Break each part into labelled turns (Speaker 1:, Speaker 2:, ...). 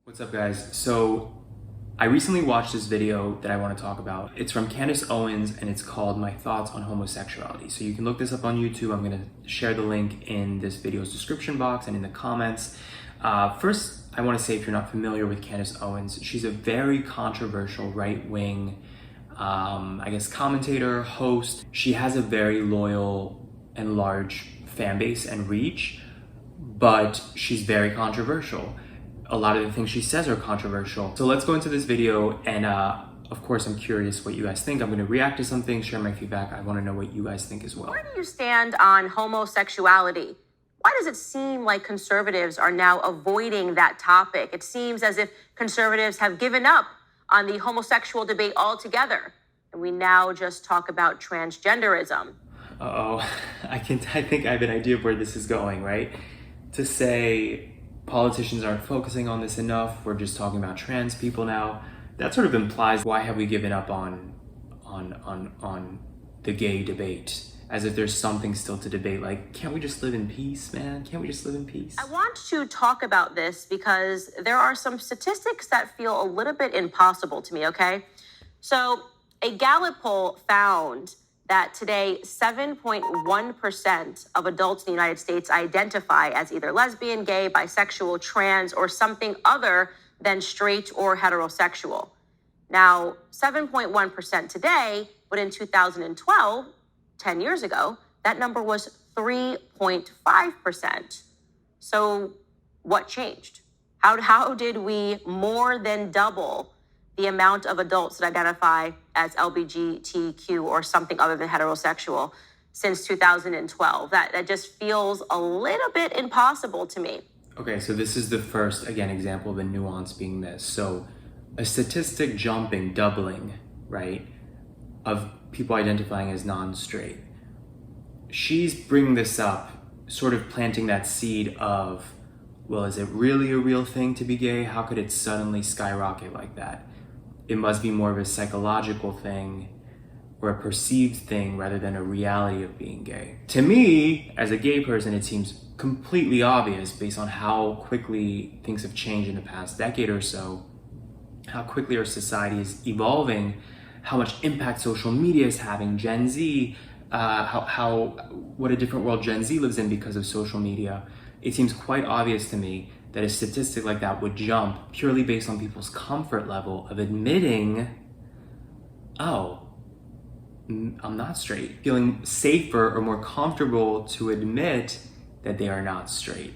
Speaker 1: What's up, guys? So I recently watched this video that I want to talk about. It's from Candace Owens and it's called My Thoughts on Homosexuality. So you can look this up on YouTube. I'm going to share the link in this video's description box and in the comments. First, I want to say, if you're not familiar with Candace Owens, she's a very controversial right-wing, commentator, host. She has a very loyal and large fan base and reach, but she's very controversial. A lot of the things she says are controversial. So let's go into this video, and of course I'm curious what you guys think. I'm going to react to some things, share my feedback. I want to know what you guys think as well.
Speaker 2: Where do you stand on homosexuality? Why does it seem like conservatives are now avoiding that topic? It seems as if conservatives have given up on the homosexual debate altogether, and we now just talk about transgenderism.
Speaker 1: I think I have an idea of where this is going, right? To say politicians aren't focusing on this enough, we're just talking about trans people now. That sort of implies, why have we given up on the gay debate? As if there's something still to debate. Like, can't we just live in peace, man? Can't we just live in peace?
Speaker 2: I want to talk about this because there are some statistics that feel a little bit impossible to me, okay? So a Gallup poll found that today 7.1% of adults in the United States identify as either lesbian, gay, bisexual, trans, or something other than straight or heterosexual. Now, 7.1% today, but in 2012, 10 years ago, that number was 3.5%. So what changed? How did we more than double the amount of adults that identify as LGBTQ or something other than heterosexual since 2012? That just feels a little bit impossible to me.
Speaker 1: Okay, so this is the first, again, example of a nuance being missed. So a statistic jumping, doubling, right, of people identifying as non-straight. She's bringing this up, sort of planting that seed of, well, is it really a real thing to be gay? How could it suddenly skyrocket like that? It must be more of a psychological thing or a perceived thing rather than a reality of being gay. To me, as a gay person, it seems completely obvious based on how quickly things have changed in the past decade or so, how quickly our society is evolving, how much impact social media is having, Gen Z, what a different world Gen Z lives in because of social media. It seems quite obvious to me that a statistic like that would jump purely based on people's comfort level of admitting, oh, I'm not straight. Feeling safer or more comfortable to admit that they are not straight.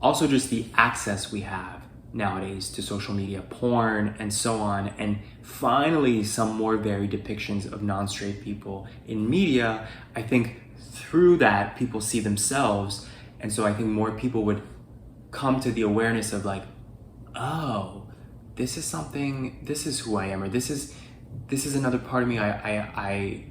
Speaker 1: Also, just the access we have nowadays to social media, porn, and so on, and finally some more varied depictions of non-straight people in media. I think through that, people see themselves, and so I think more people would come to the awareness of like, oh, this is who I am, or this is another part of me I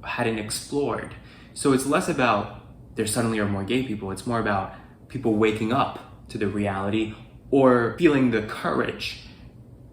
Speaker 1: hadn't explored. So it's less about there suddenly are more gay people, it's more about people waking up to the reality or feeling the courage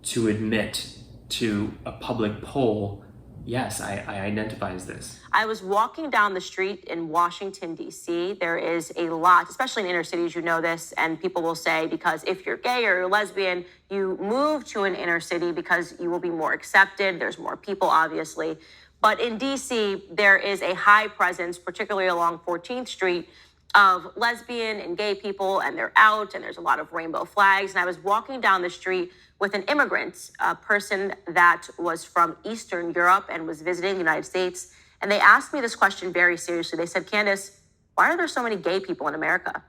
Speaker 1: to admit to a public poll, yes, I identify as this.
Speaker 2: I was walking down the street in Washington, D.C. There is a lot, especially in inner cities, you know this, and people will say, because if you're gay or you're lesbian, you move to an inner city because you will be more accepted. There's more people, obviously. But in D.C., there is a high presence, particularly along 14th Street, of lesbian and gay people, and they're out, and there's a lot of rainbow flags. And I was walking down the street with an immigrant, a person that was from Eastern Europe and was visiting the United States. And they asked me this question very seriously. They said, Candace, why are there so many gay people in America?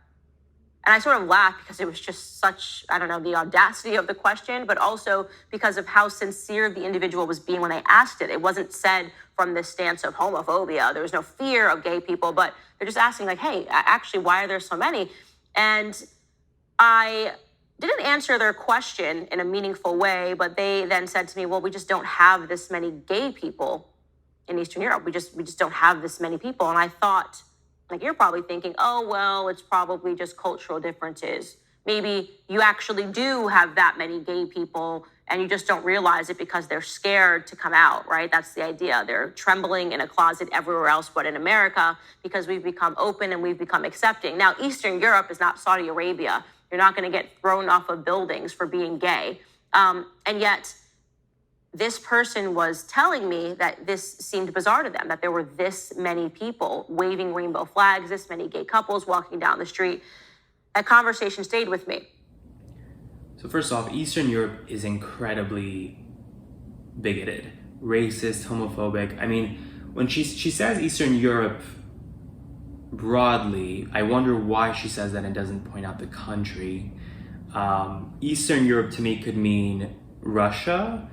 Speaker 2: And I sort of laughed because it was just such, I don't know, the audacity of the question, but also because of how sincere the individual was being when they asked it. It wasn't said from this stance of homophobia. There was no fear of gay people, but they're just asking like, hey, actually, why are there so many? And I didn't answer their question in a meaningful way, but they then said to me, well, we just don't have this many gay people in Eastern Europe. We just don't have this many people. And I thought, like, you're probably thinking, oh, well, it's probably just cultural differences. Maybe you actually do have that many gay people and you just don't realize it because they're scared to come out, right? That's the idea. They're trembling in a closet everywhere else but in America because we've become open and we've become accepting. Now, Eastern Europe is not Saudi Arabia. You're not going to get thrown off of buildings for being gay. And yet this person was telling me that this seemed bizarre to them, that there were this many people waving rainbow flags, this many gay couples walking down the street. That conversation stayed with me.
Speaker 1: So first off, Eastern Europe is incredibly bigoted, racist, homophobic. I mean, when she says Eastern Europe broadly, I wonder why she says that and doesn't point out the country. Eastern Europe to me could mean Russia.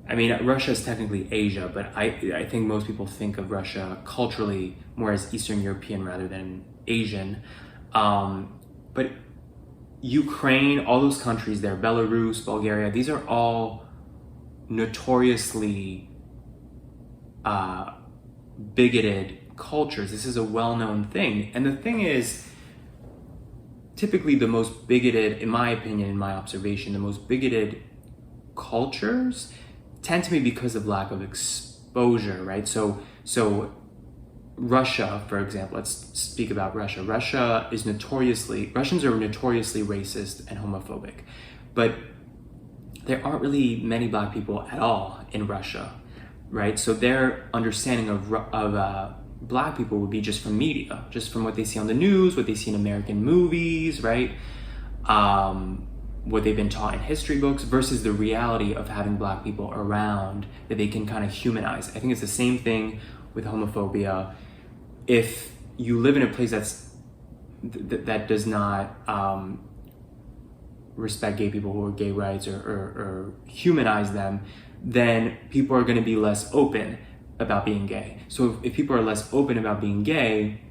Speaker 1: I mean, Russia is technically Asia, but I think most people think of Russia culturally more as Eastern European rather than Asian. But Ukraine, all those countries there, Belarus, Bulgaria, these are all notoriously bigoted cultures. This is a well-known thing. And the thing is, typically the most bigoted, in my opinion, in my observation, the most bigoted cultures tend to be because of lack of exposure, right? So Russia, for example, let's speak about Russia. Russians are notoriously racist and homophobic, but there aren't really many Black people at all in Russia, right? So their understanding of Black people would be just from media, just from what they see on the news, what they see in American movies, right? What they've been taught in history books versus the reality of having Black people around that they can kind of humanize. I think it's the same thing with homophobia. If you live in a place that does not respect gay people who are gay rights or humanize them, then people are going to be less open about being gay. So if people are less open about being gay,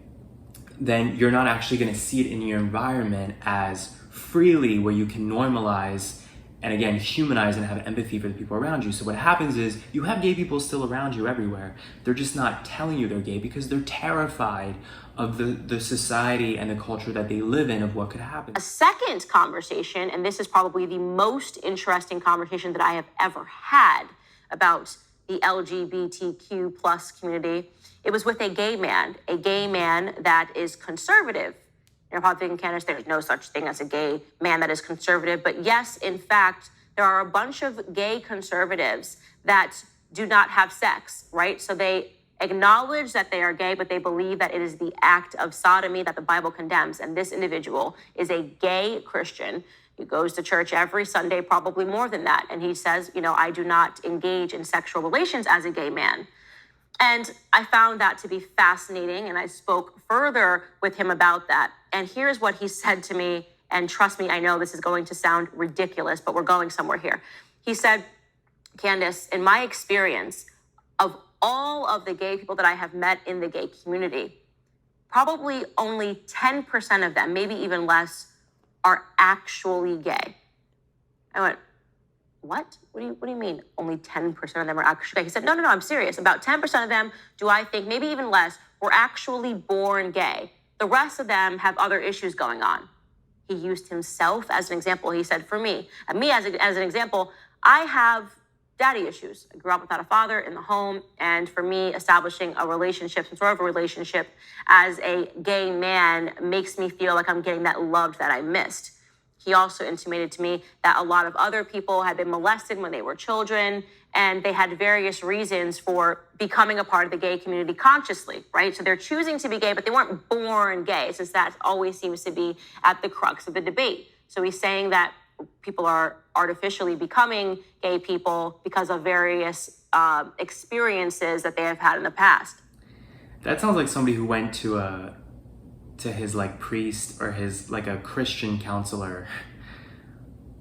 Speaker 1: then you're not actually going to see it in your environment as freely, where you can normalize and again humanize and have empathy for the people around you. So what happens is you have gay people still around you everywhere. They're just not telling you they're gay because they're terrified of the society and the culture that they live in, of what could happen.
Speaker 2: A second conversation, and this is probably the most interesting conversation that I have ever had about the LGBTQ plus community. It was with a gay man that is conservative. You're probably thinking, Candace, there's no such thing as a gay man that is conservative. But yes, in fact, there are a bunch of gay conservatives that do not have sex, right? So they acknowledge that they are gay, but they believe that it is the act of sodomy that the Bible condemns. And this individual is a gay Christian. He goes to church every Sunday, probably more than that. And he says, I do not engage in sexual relations as a gay man. And I found that to be fascinating, and I spoke further with him about that. And here's what he said to me, and trust me, I know this is going to sound ridiculous, but we're going somewhere here. He said, Candace, in my experience, of all of the gay people that I have met in the gay community, probably only 10% of them, maybe even less, are actually gay. I went, what? What do you mean only 10% of them are actually gay? He said, no, I'm serious. About 10% of them, do I think, maybe even less, were actually born gay. The rest of them have other issues going on. He used himself as an example. He said, for me, and me as an example, I have daddy issues. I grew up without a father in the home. And for me, establishing a relationship, some sort of a relationship as a gay man makes me feel like I'm getting that love that I missed. He also intimated to me that a lot of other people had been molested when they were children, and they had various reasons for becoming a part of the gay community consciously, right? So they're choosing to be gay, but they weren't born gay, since that always seems to be at the crux of the debate. So he's saying that people are artificially becoming gay people because of various experiences that they have had in the past.
Speaker 1: That sounds like somebody who went to his priest or his a Christian counselor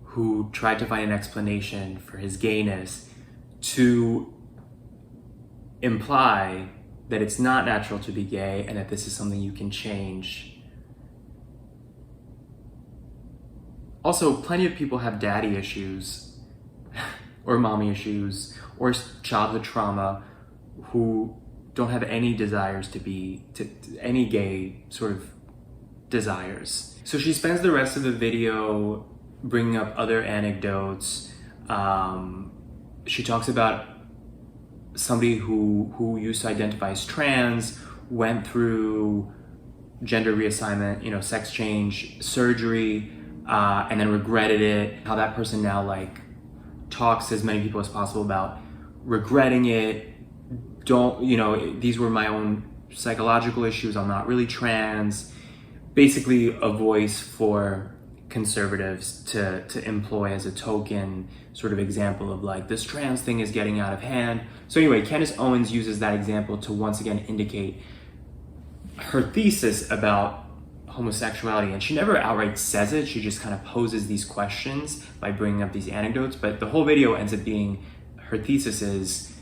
Speaker 1: who tried to find an explanation for his gayness to imply that it's not natural to be gay and that this is something you can change. Also, plenty of people have daddy issues or mommy issues or childhood trauma who don't have any desires to any gay sort of desires. So she spends the rest of the video bringing up other anecdotes. She talks about somebody who used to identify as trans, went through gender reassignment, sex change surgery, and then regretted it. How that person now like talks to as many people as possible about regretting it. These were my own psychological issues. I'm not really trans. Basically a voice for conservatives to employ as a token sort of example of like, this trans thing is getting out of hand. So anyway, Candace Owens uses that example to once again indicate her thesis about homosexuality, and she never outright says it. She just kind of poses these questions by bringing up these anecdotes, but the whole video ends up being, her thesis is,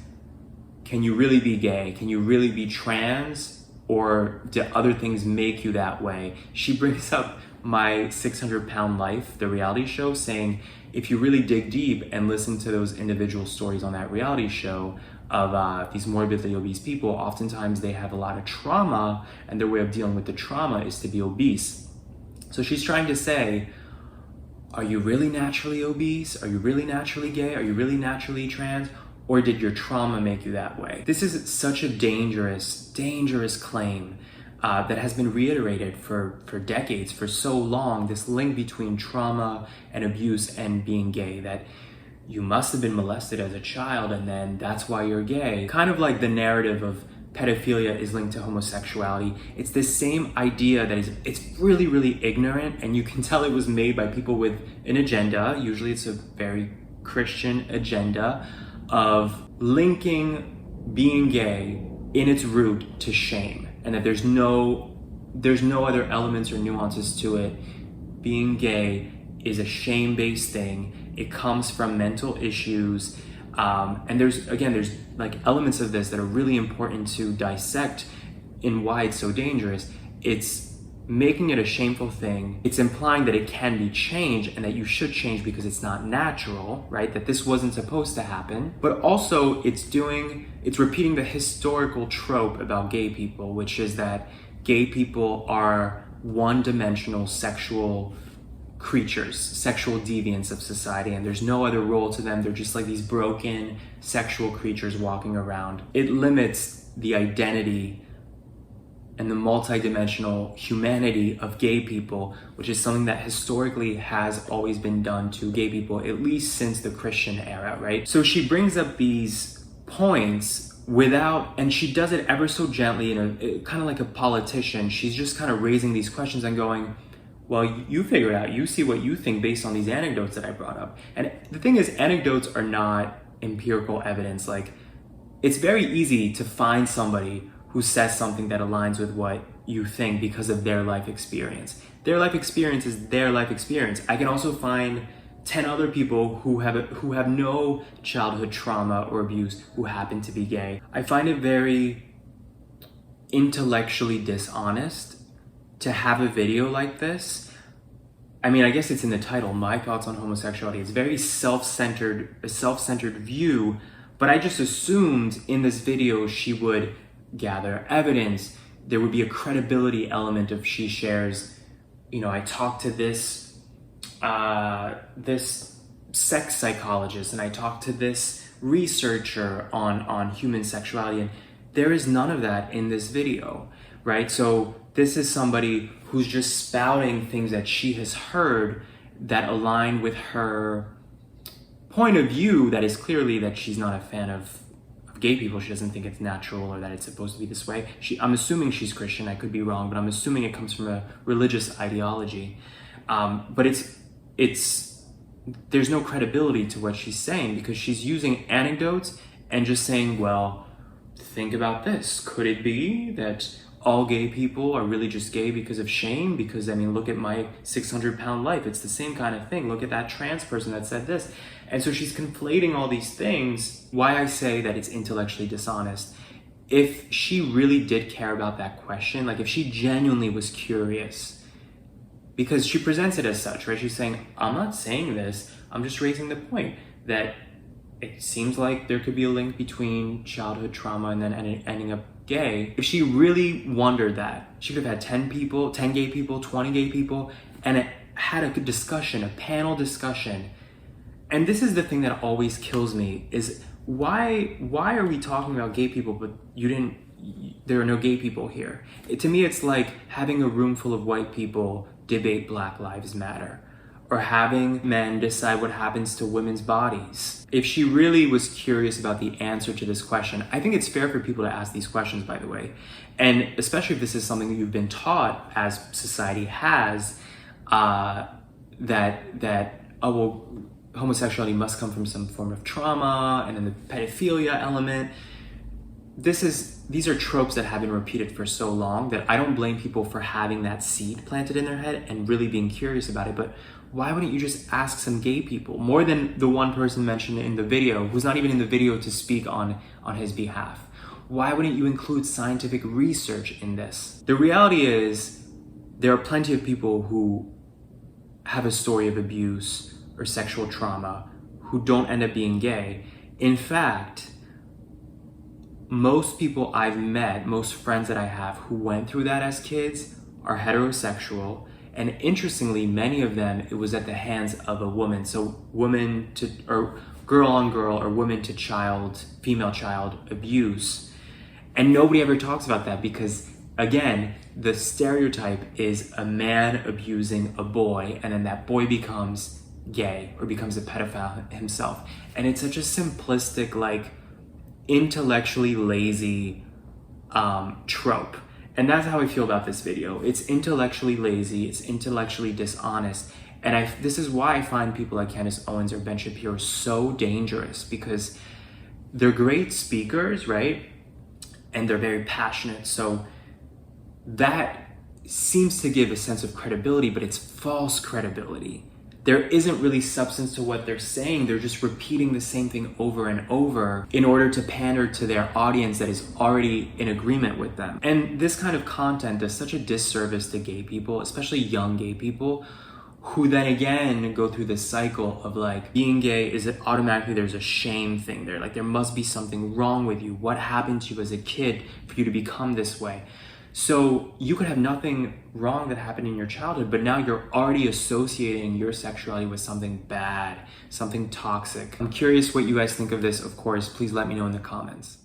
Speaker 1: can you really be gay? Can you really be trans? Or do other things make you that way? She brings up My 600 Pound Life, the reality show, saying if you really dig deep and listen to those individual stories on that reality show of these morbidly obese people, oftentimes they have a lot of trauma, and their way of dealing with the trauma is to be obese. So she's trying to say, are you really naturally obese? Are you really naturally gay? Are you really naturally trans? Or did your trauma make you that way? This is such a dangerous, dangerous claim that has been reiterated for decades, for so long, this link between trauma and abuse and being gay, that you must have been molested as a child and then that's why you're gay. Kind of like the narrative of pedophilia is linked to homosexuality. It's this same idea that it's really, really ignorant, and you can tell it was made by people with an agenda. Usually it's a very Christian agenda of linking being gay in its root to shame, and that there's no other elements or nuances to it. Being gay is a shame-based thing. It comes from mental issues, and there's like elements of this that are really important to dissect in why it's so dangerous. It's making it a shameful thing. It's implying that it can be changed and that you should change because it's not natural, right? That this wasn't supposed to happen. But also it's repeating the historical trope about gay people, which is that gay people are one-dimensional sexual creatures, sexual deviants of society, and there's no other role to them. They're just like these broken sexual creatures walking around. It limits the identity and the multidimensional humanity of gay people, which is something that historically has always been done to gay people, at least since the Christian era, right? So she brings up these points and she does it ever so gently, kind of like a politician. She's just kind of raising these questions and going, well, you figure it out. You see what you think based on these anecdotes that I brought up. And the thing is, anecdotes are not empirical evidence. Like, it's very easy to find somebody who says something that aligns with what you think because of their life experience. Their life experience is their life experience. I can also find 10 other people who have no childhood trauma or abuse who happen to be gay. I find it very intellectually dishonest to have a video like this. I mean, I guess it's in the title, My Thoughts on Homosexuality. It's very a self-centered view, but I just assumed in this video she would gather evidence. There would be a credibility element if she shares, I talked to this sex psychologist, and I talked to this researcher on human sexuality, and there is none of that in this video, right? So this is somebody who's just spouting things that she has heard that align with her point of view, that is clearly that she's not a fan of gay people. She doesn't think it's natural or that it's supposed to be this way. I'm assuming she's Christian. I could be wrong, but I'm assuming it comes from a religious ideology. But there's no credibility to what she's saying because she's using anecdotes and just saying, well, think about this. Could it be that all gay people are really just gay because of shame? Because, look at My 600 Pound Life. It's the same kind of thing. Look at that trans person that said this. And so she's conflating all these things. Why I say that it's intellectually dishonest. If she really did care about that question, like if she genuinely was curious, because she presents it as such, right? She's saying, I'm not saying this. I'm just raising the point that it seems like there could be a link between childhood trauma and then ending up gay. If she really wondered that, she could have had 10 gay people, 20 gay people, and it had a good discussion, a panel discussion. And this is the thing that always kills me, is why are we talking about gay people, but there are no gay people here? To me, it's like having a room full of white people debate Black Lives Matter. or having men decide what happens to women's bodies. If she really was curious about the answer to this question, I think it's fair for people to ask these questions, by the way. And especially if this is something that you've been taught, as society has, homosexuality must come from some form of trauma, and then the pedophilia element. These are tropes that have been repeated for so long that I don't blame people for having that seed planted in their head and really being curious about it. But why wouldn't you just ask some gay people, more than the one person mentioned in the video, who's not even in the video to speak on his behalf? Why wouldn't you include scientific research in this? The reality is, there are plenty of people who have a story of abuse or sexual trauma who don't end up being gay. In fact, most people I've met, most friends that I have who went through that as kids, are heterosexual. And interestingly, many of them, it was at the hands of a woman. So woman to, or girl on girl, or woman to child, female child abuse. And nobody ever talks about that because, again, the stereotype is a man abusing a boy, and then that boy becomes gay or becomes a pedophile himself. And it's such a simplistic, like, intellectually lazy trope. And that's how I feel about this video. It's intellectually lazy, it's intellectually dishonest. And this is why I find people like Candace Owens or Ben Shapiro so dangerous, because they're great speakers, right? And they're very passionate. So that seems to give a sense of credibility, but it's false credibility. There isn't really substance to what they're saying. They're just repeating the same thing over and over in order to pander to their audience that is already in agreement with them. And this kind of content does such a disservice to gay people, especially young gay people, who then again go through this cycle of like, being gay is it automatically there's a shame thing there. Like, there must be something wrong with you. What happened to you as a kid for you to become this way? So you could have nothing wrong that happened in your childhood, but now you're already associating your sexuality with something bad, something toxic. I'm curious what you guys think of this. Of course, please let me know in the comments.